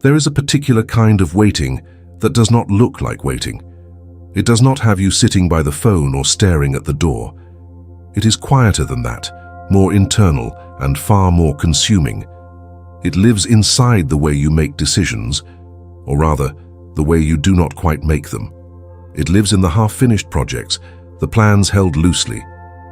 There is a particular kind of waiting that does not look like waiting. It does not have you sitting by the phone or staring at the door. It is quieter than that, more internal and far more consuming. It lives inside the way you make decisions, or rather, the way you do not quite make them. It lives in the half-finished projects, the plans held loosely,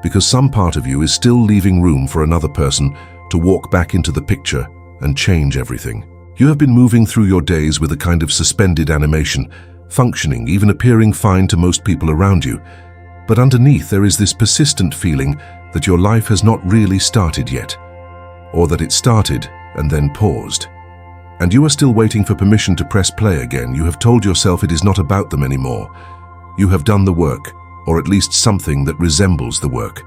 because some part of you is still leaving room for another person to walk back into the picture and change everything. You have been moving through your days with a kind of suspended animation, functioning, even appearing fine to most people around you. But underneath there is this persistent feeling that your life has not really started yet, or that it started and then paused. And you are still waiting for permission to press play again. You have told yourself it is not about them anymore. You have done the work, or at least something that resembles the work.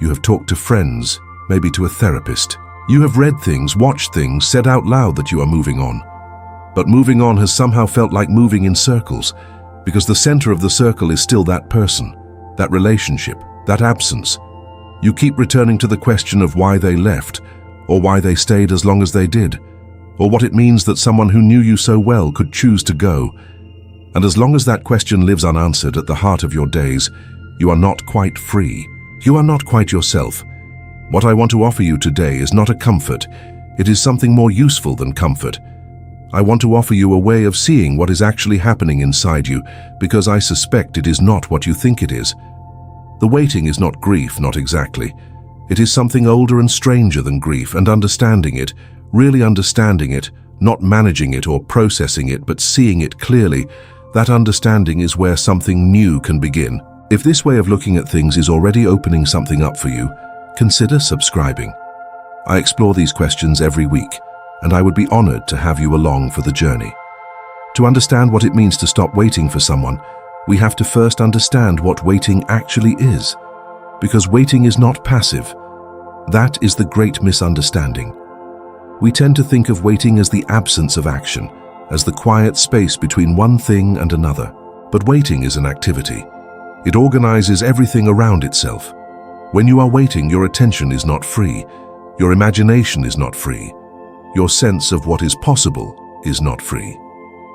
You have talked to friends, maybe to a therapist. You have read things, watched things, said out loud that you are moving on. But moving on has somehow felt like moving in circles, because the center of the circle is still that person, that relationship, that absence. You keep returning to the question of why they left, or why they stayed as long as they did, or what it means that someone who knew you so well could choose to go. And as long as that question lives unanswered at the heart of your days, you are not quite free. You are not quite yourself. What I want to offer you today is not a comfort. It is something more useful than comfort. I want to offer you a way of seeing what is actually happening inside you, because I suspect it is not what you think it is. The waiting is not grief, not exactly. It is something older and stranger than grief, and understanding it, really understanding it, not managing it or processing it, but seeing it clearly, that understanding is where something new can begin. If this way of looking at things is already opening something up for you, consider subscribing. I explore these questions every week, and I would be honored to have you along for the journey. To understand what it means to stop waiting for someone, we have to first understand what waiting actually is, because waiting is not passive. That is the great misunderstanding. We tend to think of waiting as the absence of action, as the quiet space between one thing and another. But waiting is an activity. It organizes everything around itself. When you are waiting, your attention is not free. Your imagination is not free. Your sense of what is possible is not free.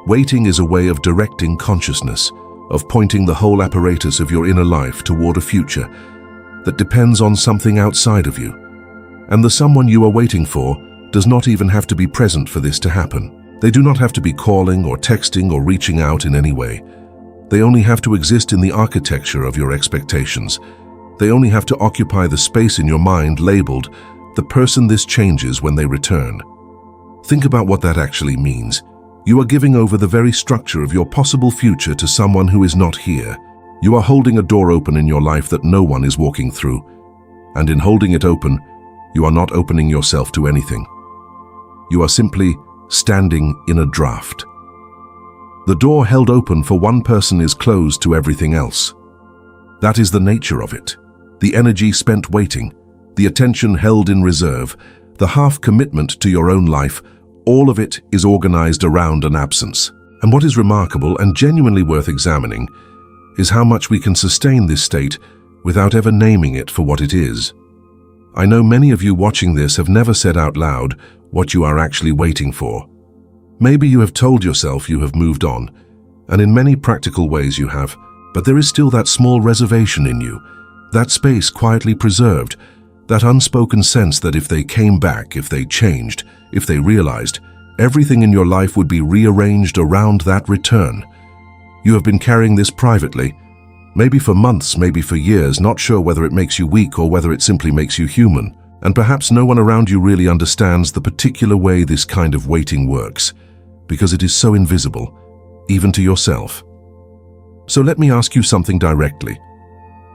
Waiting is a way of directing consciousness, of pointing the whole apparatus of your inner life toward a future that depends on something outside of you. And the someone you are waiting for does not even have to be present for this to happen. They do not have to be calling or texting or reaching out in any way. They only have to exist in the architecture of your expectations. They only have to occupy the space in your mind labeled, "The person this changes when they return." Think about what that actually means. You are giving over the very structure of your possible future to someone who is not here. You are holding a door open in your life that no one is walking through. And in holding it open, you are not opening yourself to anything. You are simply standing in a draft. The door held open for one person is closed to everything else. That is the nature of it. The energy spent waiting, the attention held in reserve, the half-commitment to your own life, all of it is organized around an absence. And what is remarkable and genuinely worth examining is how much we can sustain this state without ever naming it for what it is. I know many of you watching this have never said out loud what you are actually waiting for. Maybe you have told yourself you have moved on, and in many practical ways you have, but there is still that small reservation in you, that space quietly preserved, that unspoken sense that if they came back, if they changed, if they realized, everything in your life would be rearranged around that return. You have been carrying this privately, maybe for months, maybe for years, not sure whether it makes you weak or whether it simply makes you human. And perhaps no one around you really understands the particular way this kind of waiting works, because it is so invisible, even to yourself. So let me ask you something directly.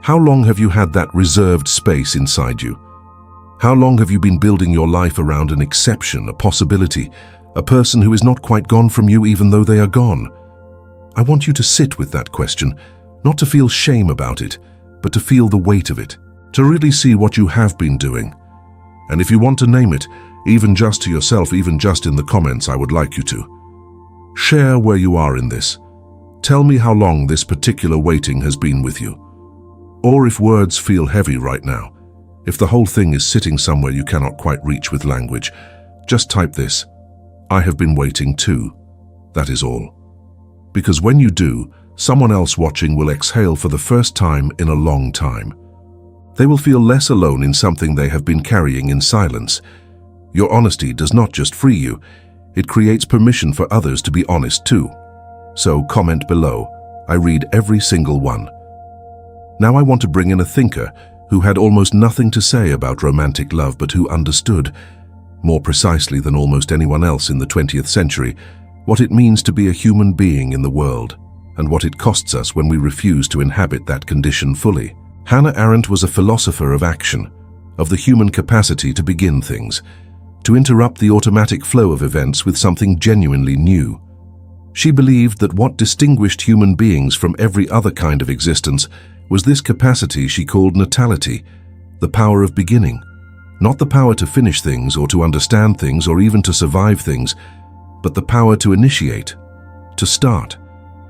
How long have you had that reserved space inside you? How long have you been building your life around an exception, a possibility, a person who is not quite gone from you even though they are gone? I want you to sit with that question, not to feel shame about it, but to feel the weight of it, to really see what you have been doing. And if you want to name it, even just to yourself, even just in the comments, I would like you to. Share where you are in this. Tell me how long this particular waiting has been with you. Or if words feel heavy right now, if the whole thing is sitting somewhere you cannot quite reach with language, just type this: I have been waiting too. That is all. Because when you do, someone else watching will exhale for the first time in a long time. They will feel less alone in something they have been carrying in silence. Your honesty does not just free you, it creates permission for others to be honest too. So comment below. I read every single one. Now I want to bring in a thinker who had almost nothing to say about romantic love but who understood, more precisely than almost anyone else in the 20th century, what it means to be a human being in the world, and what it costs us when we refuse to inhabit that condition fully. Hannah Arendt was a philosopher of action, of the human capacity to begin things, to interrupt the automatic flow of events with something genuinely new. She believed that what distinguished human beings from every other kind of existence was this capacity she called natality, the power of beginning. Not the power to finish things or to understand things or even to survive things, but the power to initiate, to start,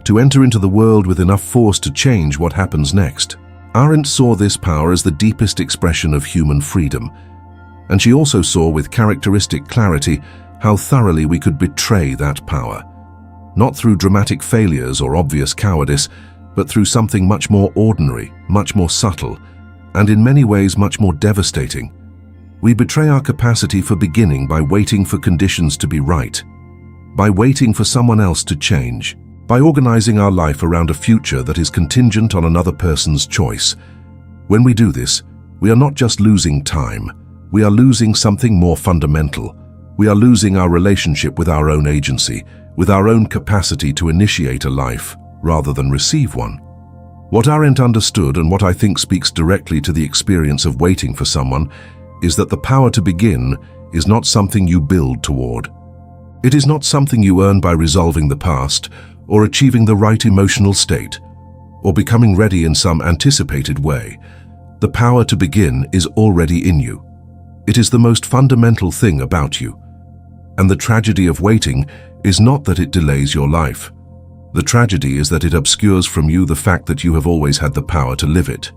to enter into the world with enough force to change what happens next. Arendt saw this power as the deepest expression of human freedom, and she also saw with characteristic clarity how thoroughly we could betray that power. Not through dramatic failures or obvious cowardice, but through something much more ordinary, much more subtle, and in many ways much more devastating. We betray our capacity for beginning by waiting for conditions to be right, by waiting for someone else to change, by organizing our life around a future that is contingent on another person's choice. When we do this, we are not just losing time, we are losing something more fundamental. We are losing our relationship with our own agency, with our own capacity to initiate a life rather than receive one. What Arendt understood, and what I think speaks directly to the experience of waiting for someone, is that the power to begin is not something you build toward. It is not something you earn by resolving the past, or achieving the right emotional state, or becoming ready in some anticipated way. The power to begin is already in you. It is the most fundamental thing about you. And the tragedy of waiting is not that it delays your life. The tragedy is that it obscures from you the fact that you have always had the power to live it.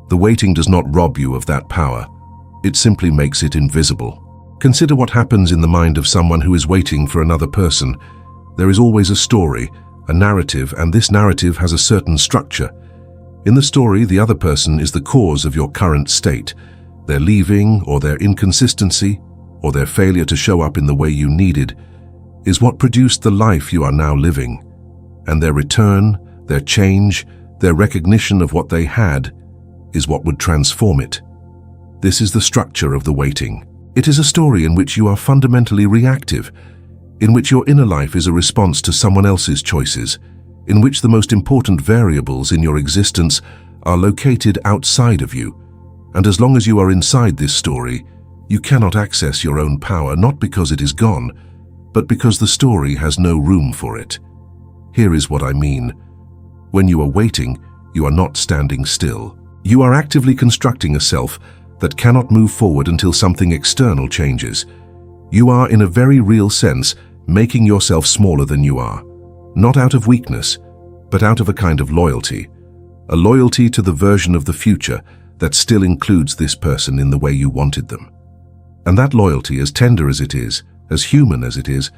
The waiting does not rob you of that power. It simply makes it invisible. Consider what happens in the mind of someone who is waiting for another person. There is always a story, a narrative, and this narrative has a certain structure. In the story, the other person is the cause of your current state. Their leaving, or their inconsistency, or their failure to show up in the way you needed, is what produced the life you are now living. And their return, their change, their recognition of what they had, is what would transform it. This is the structure of the waiting. It is a story in which you are fundamentally reactive, in which your inner life is a response to someone else's choices, in which the most important variables in your existence are located outside of you. And as long as you are inside this story, you cannot access your own power, not because it is gone, but because the story has no room for it. Here is what I mean. When you are waiting, you are not standing still. You are actively constructing a self that cannot move forward until something external changes. You are, in a very real sense, making yourself smaller than you are. Not out of weakness, but out of a kind of loyalty. A loyalty to the version of the future that still includes this person in the way you wanted them. And that loyalty, as tender as it is, as human as it is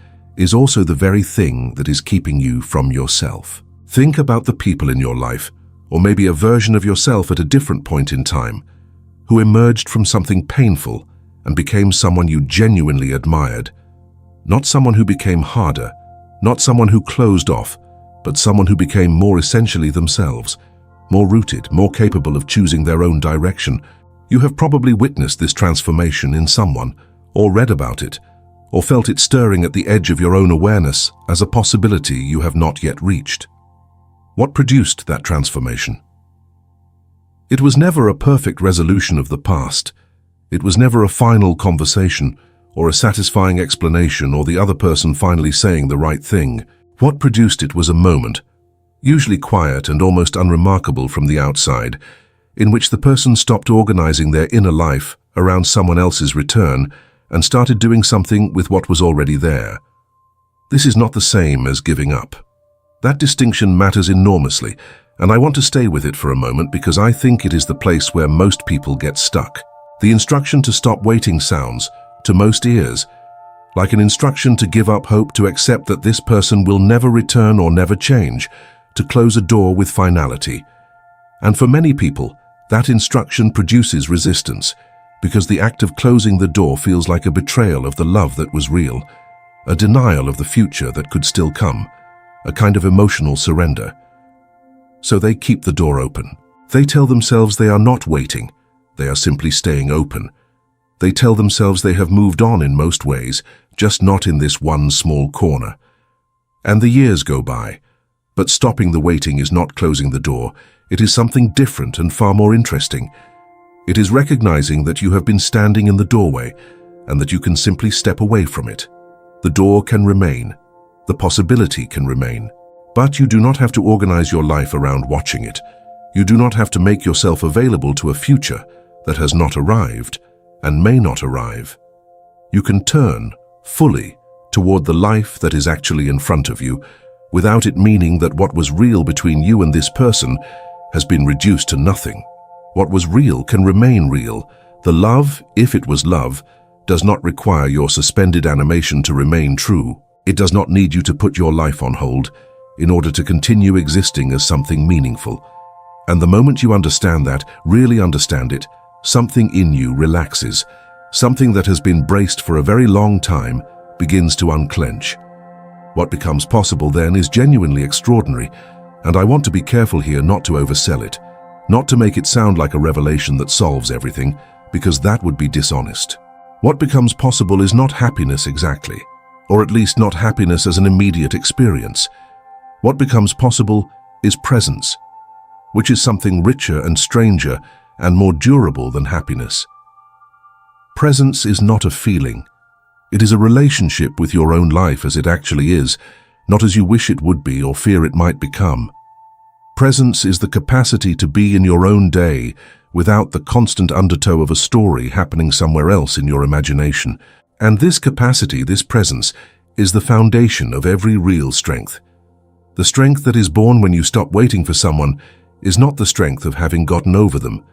also the very thing that is keeping you from yourself. Think about the people in your life, or maybe a version of yourself at a different point in time, who emerged from something painful and became someone you genuinely admired. Not someone who became harder, not someone who closed off, but someone who became more essentially themselves, more rooted, more capable of choosing their own direction. You have probably witnessed this transformation in someone, or read about it, or felt it stirring at the edge of your own awareness as a possibility you have not yet reached. What produced that transformation? It was never a perfect resolution of the past. It was never a final conversation, or a satisfying explanation, or the other person finally saying the right thing. What produced it was a moment, usually quiet and almost unremarkable from the outside, in which the person stopped organizing their inner life around someone else's return and started doing something with what was already there. This is not the same as giving up. That distinction matters enormously, and I want to stay with it for a moment because I think it is the place where most people get stuck. The instruction to stop waiting sounds, to most ears, like an instruction to give up hope, to accept that this person will never return or never change, to close a door with finality. And for many people, that instruction produces resistance, because the act of closing the door feels like a betrayal of the love that was real, a denial of the future that could still come, a kind of emotional surrender. So they keep the door open. They tell themselves they are not waiting, they are simply staying open. They tell themselves they have moved on in most ways, just not in this one small corner. And the years go by, but stopping the waiting is not closing the door. It is something different and far more interesting. It is recognizing that you have been standing in the doorway and that you can simply step away from it. The door can remain. The possibility can remain. But you do not have to organize your life around watching it. You do not have to make yourself available to a future that has not arrived and may not arrive. You can turn fully toward the life that is actually in front of you, without it meaning that what was real between you and this person has been reduced to nothing. What was real can remain real. The love, if it was love, does not require your suspended animation to remain true. It does not need you to put your life on hold in order to continue existing as something meaningful. And the moment you understand that, really understand it, something in you relaxes. Something that has been braced for a very long time begins to unclench. What becomes possible then is genuinely extraordinary, and I want to be careful here not to oversell it, not to make it sound like a revelation that solves everything, because that would be dishonest. What becomes possible is not happiness exactly, or at least not happiness as an immediate experience. What becomes possible is presence, which is something richer and stranger and more durable than happiness. Presence is not a feeling. It is a relationship with your own life as it actually is, not as you wish it would be or fear it might become. Presence is the capacity to be in your own day without the constant undertow of a story happening somewhere else in your imagination. And this capacity, this presence, is the foundation of every real strength. The strength that is born when you stop waiting for someone is not the strength of having gotten over them.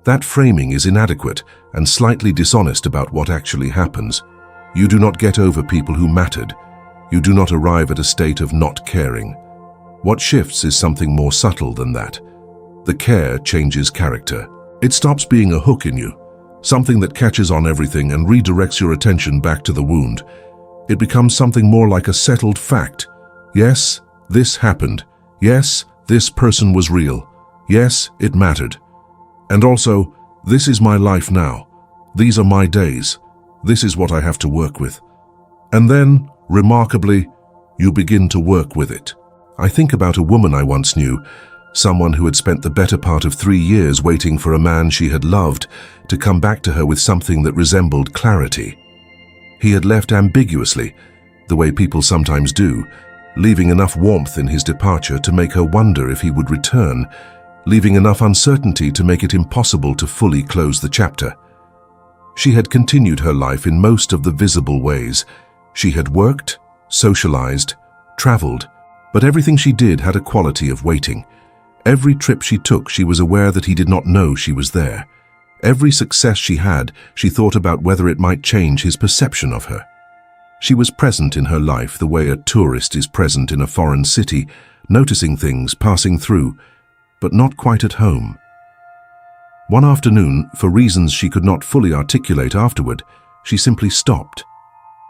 That framing is inadequate and slightly dishonest about what actually happens. You do not get over people who mattered. You do not arrive at a state of not caring. What shifts is something more subtle than that. The care changes character. It stops being a hook in you, something that catches on everything and redirects your attention back to the wound. It becomes something more like a settled fact. Yes, this happened. Yes, this person was real. Yes, it mattered. And also, this is my life now. These are my days. This is what I have to work with. And then, remarkably, you begin to work with it. I think about a woman I once knew, someone who had spent the better part of 3 years waiting for a man she had loved to come back to her with something that resembled clarity. He had left ambiguously, the way people sometimes do, leaving enough warmth in his departure to make her wonder if he would return, leaving enough uncertainty to make it impossible to fully close the chapter. She had continued her life in most of the visible ways. She had worked, socialized, traveled, but everything she did had a quality of waiting. Every trip she took, she was aware that he did not know she was there. Every success she had, she thought about whether it might change his perception of her. She was present in her life the way a tourist is present in a foreign city, noticing things, passing through, but not quite at home. One afternoon, for reasons she could not fully articulate afterward, she simply stopped.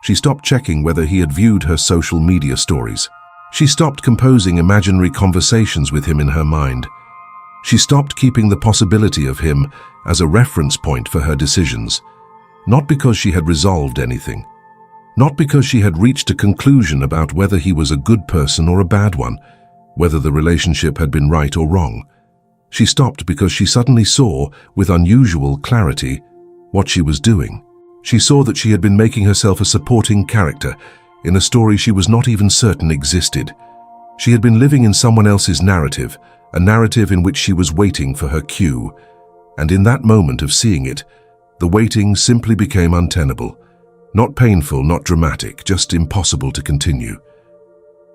She stopped checking whether he had viewed her social media stories. She stopped composing imaginary conversations with him in her mind. She stopped keeping the possibility of him as a reference point for her decisions, not because she had resolved anything, not because she had reached a conclusion about whether he was a good person or a bad one, whether the relationship had been right or wrong. She stopped because she suddenly saw, with unusual clarity, what she was doing. She saw that she had been making herself a supporting character in a story she was not even certain existed. She had been living in someone else's narrative, a narrative in which she was waiting for her cue. And in that moment of seeing it, the waiting simply became untenable. Not painful, not dramatic, just impossible to continue.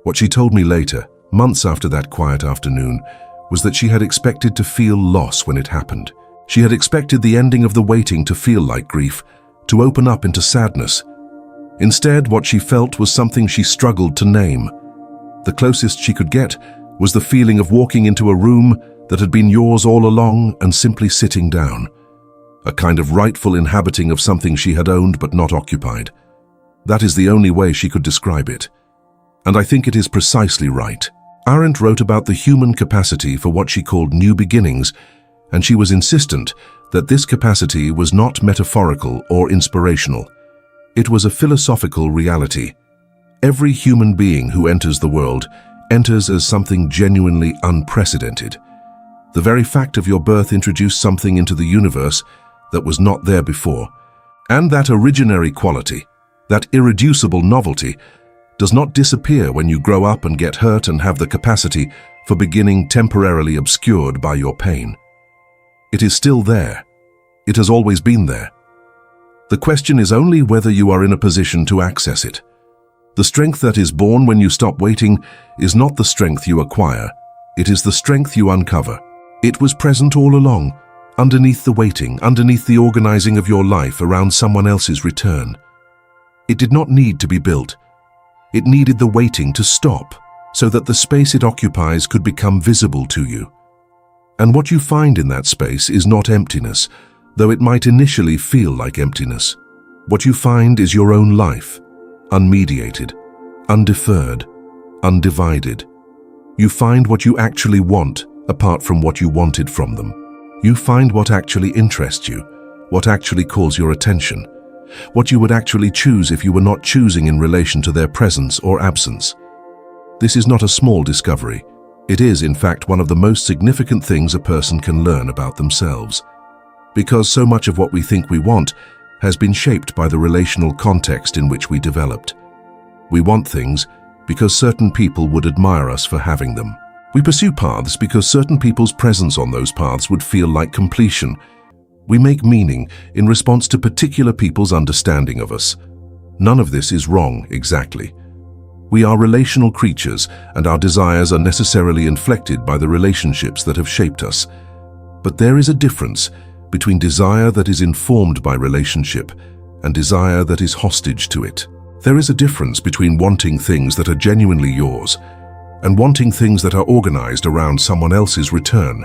What she told me later, months after that quiet afternoon, was that she had expected to feel loss when it happened. She had expected the ending of the waiting to feel like grief, to open up into sadness. Instead, what she felt was something she struggled to name. The closest she could get was the feeling of walking into a room that had been yours all along and simply sitting down. A kind of rightful inhabiting of something she had owned but not occupied. That is the only way she could describe it. And I think it is precisely right. Arendt wrote about the human capacity for what she called new beginnings, and she was insistent that this capacity was not metaphorical or inspirational. It was a philosophical reality. Every human being who enters the world enters as something genuinely unprecedented. The very fact of your birth introduced something into the universe that was not there before. And that originary quality, that irreducible novelty, does not disappear when you grow up and get hurt and have the capacity for beginning temporarily obscured by your pain. It is still there. It has always been there. The question is only whether you are in a position to access it. The strength that is born when you stop waiting is not the strength you acquire. It is the strength you uncover. It was present all along, underneath the waiting, underneath the organizing of your life around someone else's return. It did not need to be built. It needed the waiting to stop, so that the space it occupies could become visible to you. And what you find in that space is not emptiness, though it might initially feel like emptiness. What you find is your own life, unmediated, undeferred, undivided. You find what you actually want, apart from what you wanted from them. You find what actually interests you, what actually calls your attention, what you would actually choose if you were not choosing in relation to their presence or absence. This is not a small discovery. It is, in fact, one of the most significant things a person can learn about themselves. Because so much of what we think we want has been shaped by the relational context in which we developed. We want things because certain people would admire us for having them. We pursue paths because certain people's presence on those paths would feel like completion. We make meaning in response to particular people's understanding of us. None of this is wrong, exactly. We are relational creatures, and our desires are necessarily inflected by the relationships that have shaped us. But there is a difference between desire that is informed by relationship and desire that is hostage to it. There is a difference between wanting things that are genuinely yours and wanting things that are organized around someone else's return.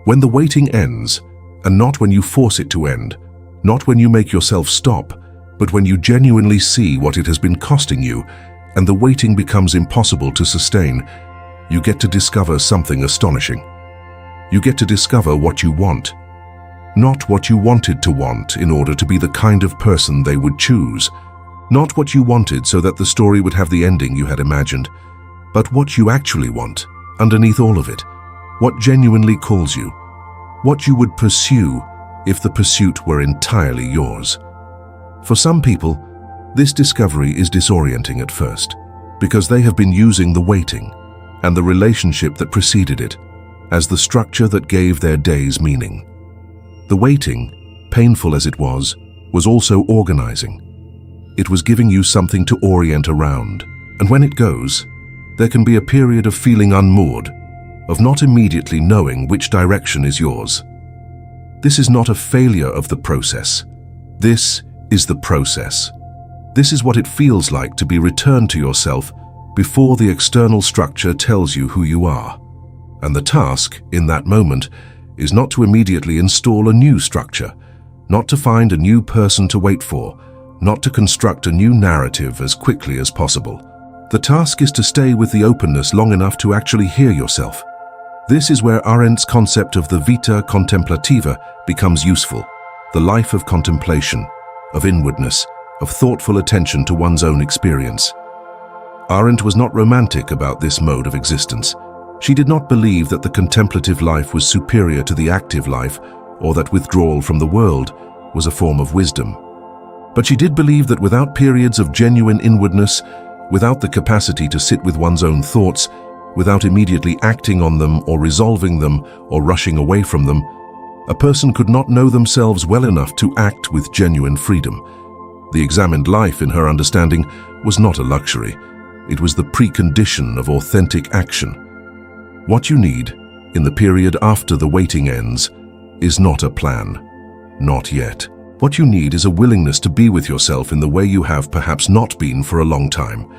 When the waiting ends, and not when you force it to end, not when you make yourself stop, but when you genuinely see what it has been costing you, and the waiting becomes impossible to sustain, you get to discover something astonishing. You get to discover what you want. Not what you wanted to want in order to be the kind of person they would choose. Not what you wanted so that the story would have the ending you had imagined, but what you actually want, underneath all of it, what genuinely calls you, what you would pursue if the pursuit were entirely yours. For some people, this discovery is disorienting at first, because they have been using the waiting and the relationship that preceded it as the structure that gave their days meaning. The waiting, painful as it was also organizing. It was giving you something to orient around, and when it goes, there can be a period of feeling unmoored, of not immediately knowing which direction is yours. This is not a failure of the process. This is the process. This is what it feels like to be returned to yourself before the external structure tells you who you are. And the task, in that moment, is not to immediately install a new structure, not to find a new person to wait for, not to construct a new narrative as quickly as possible. The task is to stay with the openness long enough to actually hear yourself. This is where Arendt's concept of the vita contemplativa becomes useful, the life of contemplation, of inwardness, of thoughtful attention to one's own experience. Arendt was not romantic about this mode of existence. She did not believe that the contemplative life was superior to the active life, or that withdrawal from the world was a form of wisdom. But she did believe that without periods of genuine inwardness, without the capacity to sit with one's own thoughts, without immediately acting on them or resolving them or rushing away from them, a person could not know themselves well enough to act with genuine freedom. The examined life, in her understanding, was not a luxury. It was the precondition of authentic action. What you need, in the period after the waiting ends, is not a plan. Not yet. What you need is a willingness to be with yourself in the way you have perhaps not been for a long time,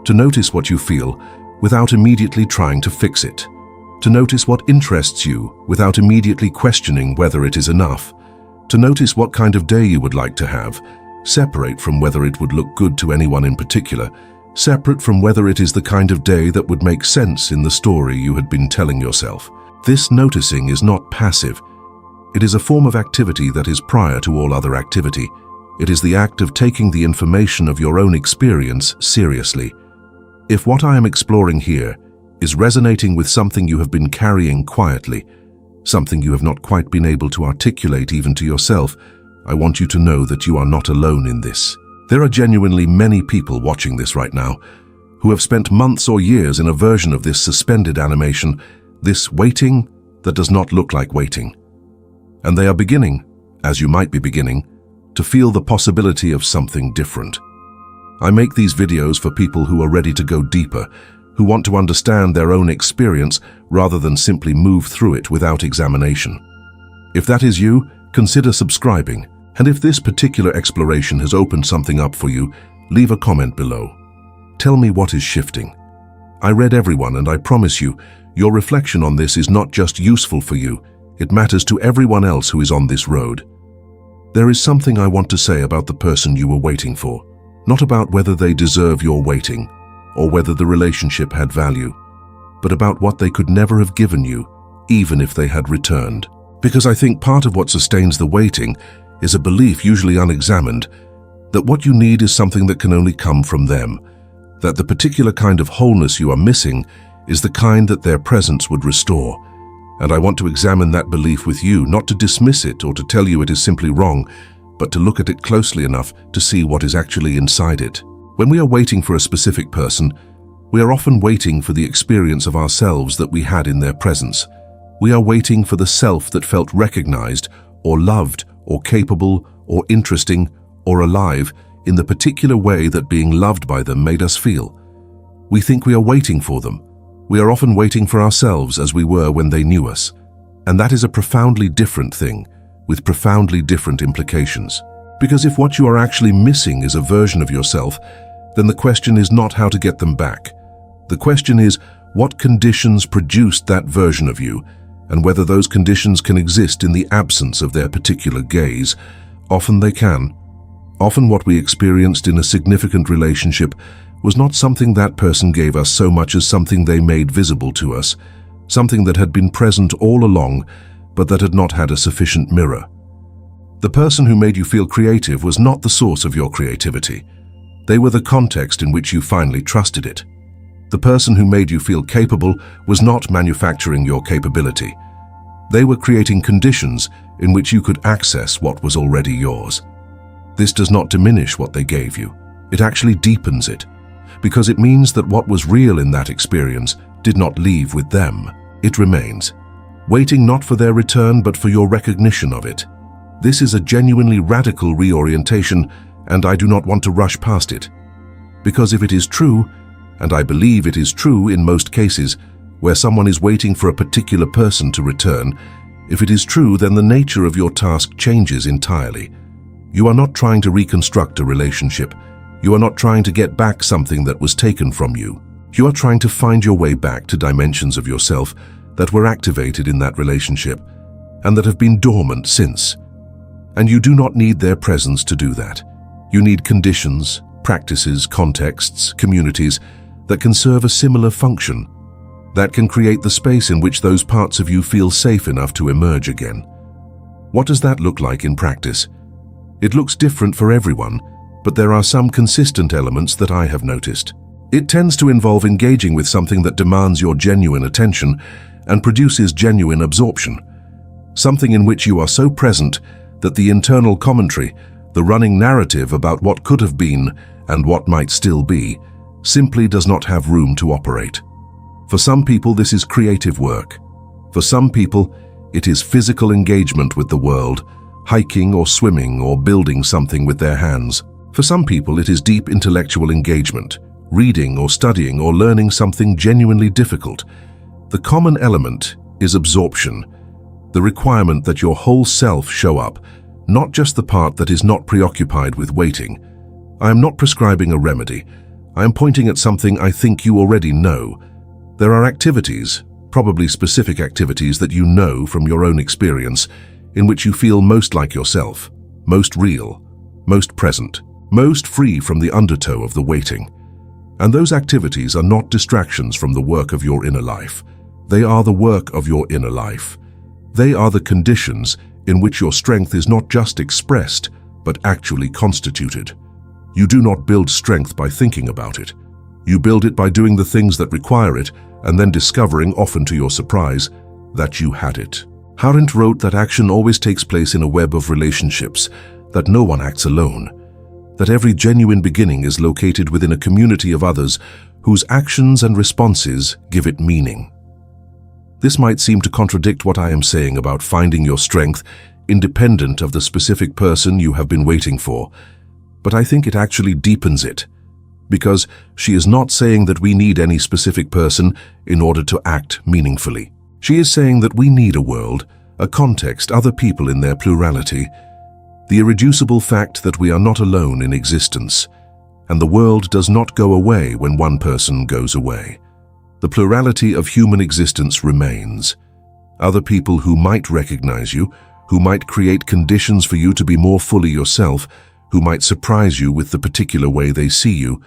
to notice what you feel without immediately trying to fix it, to notice what interests you without immediately questioning whether it is enough, to notice what kind of day you would like to have, separate from whether it would look good to anyone in particular, separate from whether it is the kind of day that would make sense in the story you had been telling yourself. This noticing is not passive. It is a form of activity that is prior to all other activity. It is the act of taking the information of your own experience seriously. If what I am exploring here is resonating with something you have been carrying quietly, something you have not quite been able to articulate even to yourself, I want you to know that you are not alone in this. There are genuinely many people watching this right now who have spent months or years in a version of this suspended animation, this waiting that does not look like waiting. And they are beginning, as you might be beginning, to feel the possibility of something different. I make these videos for people who are ready to go deeper, who want to understand their own experience rather than simply move through it without examination. If that is you, consider subscribing, and if this particular exploration has opened something up for you, leave a comment below. Tell me what is shifting. I read everyone, and I promise you, your reflection on this is not just useful for you, it matters to everyone else who is on this road. There is something I want to say about the person you were waiting for, not about whether they deserve your waiting, or whether the relationship had value, but about what they could never have given you, even if they had returned. Because I think part of what sustains the waiting is a belief, usually unexamined, that what you need is something that can only come from them, that the particular kind of wholeness you are missing is the kind that their presence would restore. And I want to examine that belief with you, not to dismiss it or to tell you it is simply wrong, but to look at it closely enough to see what is actually inside it. When we are waiting for a specific person, we are often waiting for the experience of ourselves that we had in their presence. We are waiting for the self that felt recognized, or loved, or capable, or interesting, or alive in the particular way that being loved by them made us feel. We think we are waiting for them. We are often waiting for ourselves as we were when they knew us. And that is a profoundly different thing, with profoundly different implications. Because if what you are actually missing is a version of yourself, then the question is not how to get them back. The question is what conditions produced that version of you, and whether those conditions can exist in the absence of their particular gaze. Often they can. Often what we experienced in a significant relationship was not something that person gave us so much as something they made visible to us, something that had been present all along, but that had not had a sufficient mirror. The person who made you feel creative was not the source of your creativity. They were the context in which you finally trusted it. The person who made you feel capable was not manufacturing your capability. They were creating conditions in which you could access what was already yours. This does not diminish what they gave you. It actually deepens it, because it means that what was real in that experience did not leave with them. It remains, waiting not for their return but for your recognition of it. This is a genuinely radical reorientation, and I do not want to rush past it. Because if it is true, and I believe it is true in most cases, where someone is waiting for a particular person to return, if it is true, then the nature of your task changes entirely. You are not trying to reconstruct a relationship. You are not trying to get back something that was taken from you. You are trying to find your way back to dimensions of yourself that were activated in that relationship and that have been dormant since. And you do not need their presence to do that. You need conditions, practices, contexts, communities that can serve a similar function, that can create the space in which those parts of you feel safe enough to emerge again. What does that look like in practice? It looks different for everyone, but there are some consistent elements that I have noticed. It tends to involve engaging with something that demands your genuine attention and produces genuine absorption, something in which you are so present that the internal commentary, the running narrative about what could have been and what might still be, simply does not have room to operate. For some people, this is creative work. For some people, it is physical engagement with the world, hiking or swimming or building something with their hands. For some people, it is deep intellectual engagement, reading or studying or learning something genuinely difficult. The common element is absorption, the requirement that your whole self show up, not just the part that is not preoccupied with waiting. I am not prescribing a remedy. I am pointing at something I think you already know. There are activities, probably specific activities that you know from your own experience, in which you feel most like yourself, most real, most present, most free from the undertow of the waiting. And those activities are not distractions from the work of your inner life. They are the work of your inner life. They are the conditions in which your strength is not just expressed, but actually constituted. You do not build strength by thinking about it. You build it by doing the things that require it, and then discovering, often to your surprise, that you had it. Arendt wrote that action always takes place in a web of relationships, that no one acts alone, that every genuine beginning is located within a community of others whose actions and responses give it meaning. This might seem to contradict what I am saying about finding your strength independent of the specific person you have been waiting for, but I think it actually deepens it, because she is not saying that we need any specific person in order to act meaningfully. She is saying that we need a world, a context, other people in their plurality, the irreducible fact that we are not alone in existence, and the world does not go away when one person goes away. The plurality of human existence remains. Other people who might recognize you, who might create conditions for you to be more fully yourself, who might surprise you with the particular way they see you,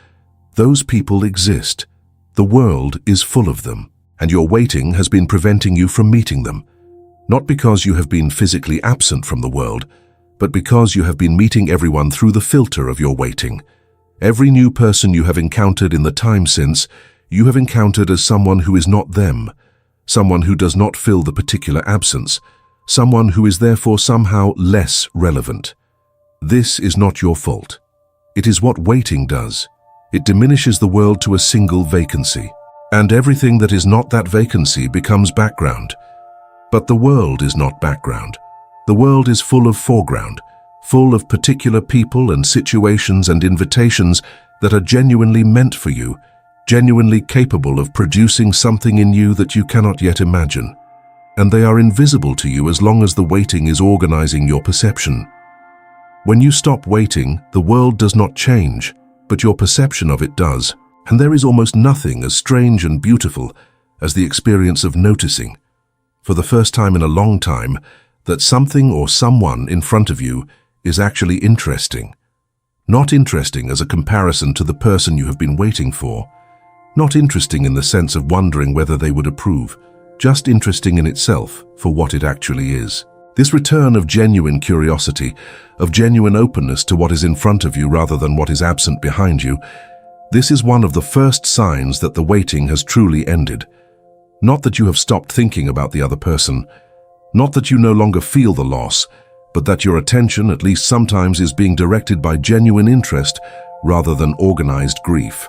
those people exist. The world is full of them, and your waiting has been preventing you from meeting them. Not because you have been physically absent from the world, but because you have been meeting everyone through the filter of your waiting. Every new person you have encountered in the time since, you have encountered as someone who is not them, someone who does not fill the particular absence, someone who is therefore somehow less relevant. This is not your fault. It is what waiting does. It diminishes the world to a single vacancy, and everything that is not that vacancy becomes background. But the world is not background. The world is full of foreground, full of particular people and situations and invitations that are genuinely meant for you, genuinely capable of producing something in you that you cannot yet imagine. And they are invisible to you as long as the waiting is organizing your perception. When you stop waiting, the world does not change, but your perception of it does. And there is almost nothing as strange and beautiful as the experience of noticing, for the first time in a long time, that something or someone in front of you is actually interesting. Not interesting as a comparison to the person you have been waiting for. Not interesting in the sense of wondering whether they would approve, just interesting in itself for what it actually is. This return of genuine curiosity, of genuine openness to what is in front of you rather than what is absent behind you, this is one of the first signs that the waiting has truly ended. Not that you have stopped thinking about the other person, not that you no longer feel the loss, but that your attention, at least sometimes, is being directed by genuine interest rather than organized grief.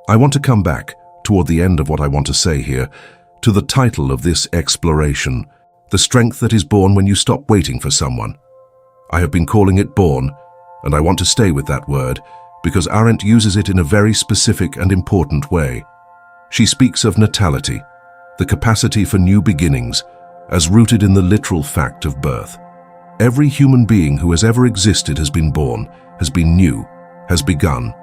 I want to come back, toward the end of what I want to say here, to the title of this exploration, the strength that is born when you stop waiting for someone. I have been calling it born, and I want to stay with that word, because Arendt uses it in a very specific and important way. She speaks of natality, the capacity for new beginnings, as rooted in the literal fact of birth. Every human being who has ever existed has been born, has been new, has begun,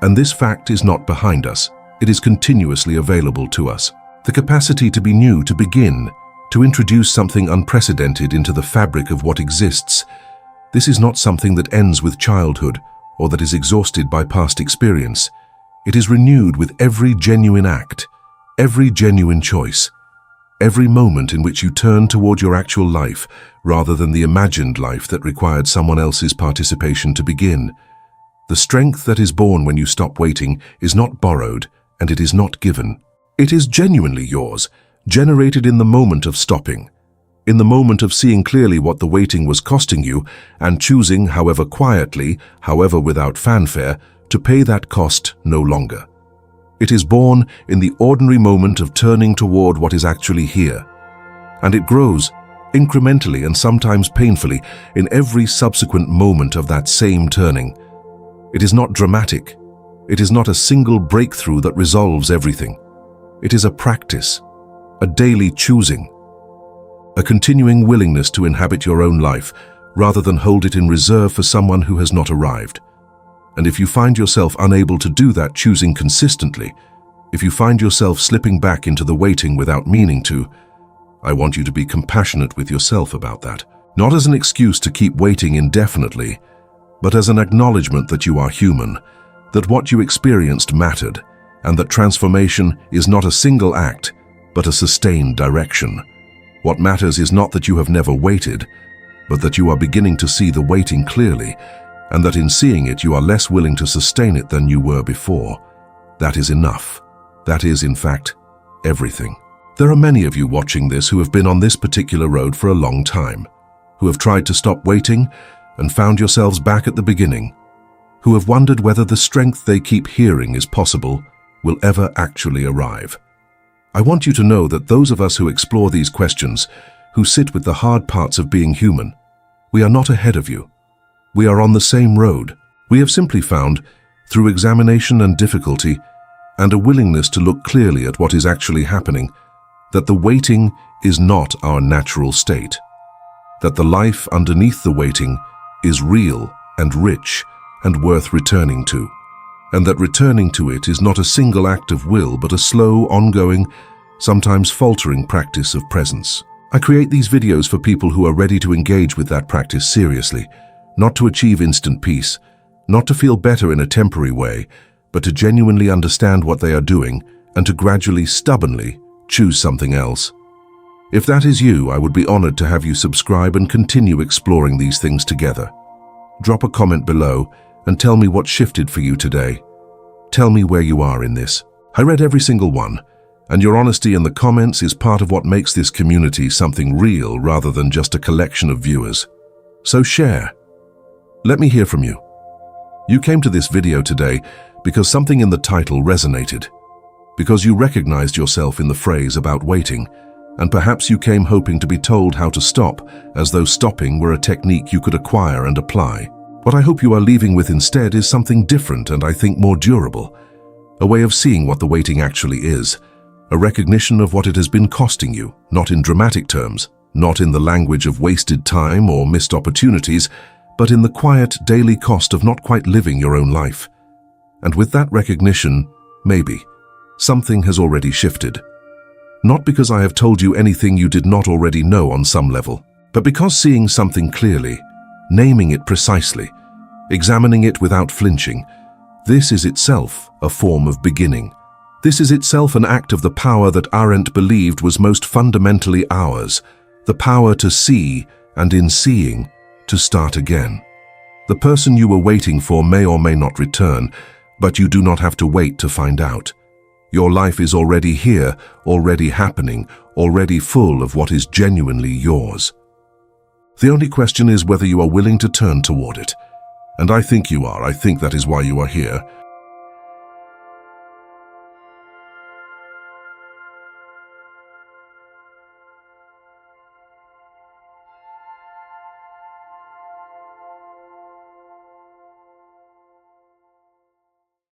and this fact is not behind us. It is continuously available to us. The capacity to be new, to begin, to introduce something unprecedented into the fabric of what exists. This is not something that ends with childhood or that is exhausted by past experience. It is renewed with every genuine act, every genuine choice, every moment in which you turn toward your actual life rather than the imagined life that required someone else's participation to begin. The strength that is born when you stop waiting is not borrowed, and it is not given. It is genuinely yours, generated in the moment of stopping, in the moment of seeing clearly what the waiting was costing you and choosing, however quietly, however without fanfare, to pay that cost no longer. It is born in the ordinary moment of turning toward what is actually here, and it grows incrementally and sometimes painfully in every subsequent moment of that same turning. It is not dramatic. It is not a single breakthrough that resolves everything. It is a practice, a daily choosing, a continuing willingness to inhabit your own life rather than hold it in reserve for someone who has not arrived. And if you find yourself unable to do that, choosing consistently, if you find yourself slipping back into the waiting without meaning to, I want you to be compassionate with yourself about that. Not as an excuse to keep waiting indefinitely, but as an acknowledgement that you are human, that what you experienced mattered, and that transformation is not a single act, but a sustained direction. What matters is not that you have never waited, but that you are beginning to see the waiting clearly, and that in seeing it you are less willing to sustain it than you were before. That is enough. That is, in fact, everything. There are many of you watching this who have been on this particular road for a long time, who have tried to stop waiting and found yourselves back at the beginning, who have wondered whether the strength they keep hearing is possible will ever actually arrive. I want you to know that those of us who explore these questions, who sit with the hard parts of being human, we are not ahead of you. We are on the same road. We have simply found, through examination and difficulty, and a willingness to look clearly at what is actually happening, that the waiting is not our natural state, that the life underneath the waiting is real and rich and worth returning to, and that returning to it is not a single act of will but a slow, ongoing, sometimes faltering practice of presence. I create these videos for people who are ready to engage with that practice seriously, not to achieve instant peace, not to feel better in a temporary way, but to genuinely understand what they are doing and to gradually, stubbornly choose something else. If that is you, I would be honored to have you subscribe and continue exploring these things together. Drop a comment below and tell me what shifted for you today. Tell me where you are in this. I read every single one, and your honesty in the comments is part of what makes this community something real rather than just a collection of viewers. So share. Let me hear from you. You came to this video today because something in the title resonated, because you recognized yourself in the phrase about waiting, and perhaps you came hoping to be told how to stop, as though stopping were a technique you could acquire and apply. What I hope you are leaving with instead is something different and I think more durable, a way of seeing what the waiting actually is, a recognition of what it has been costing you, not in dramatic terms, not in the language of wasted time or missed opportunities, but in the quiet daily cost of not quite living your own life. And with that recognition, maybe, something has already shifted. Not because I have told you anything you did not already know on some level, but because seeing something clearly, naming it precisely, examining it without flinching, this is itself a form of beginning. This is itself an act of the power that Arendt believed was most fundamentally ours, the power to see and in seeing, to start again. The person you were waiting for may or may not return, but you do not have to wait to find out. Your life is already here, already happening, already full of what is genuinely yours. The only question is whether you are willing to turn toward it. And I think you are. I think that is why you are here.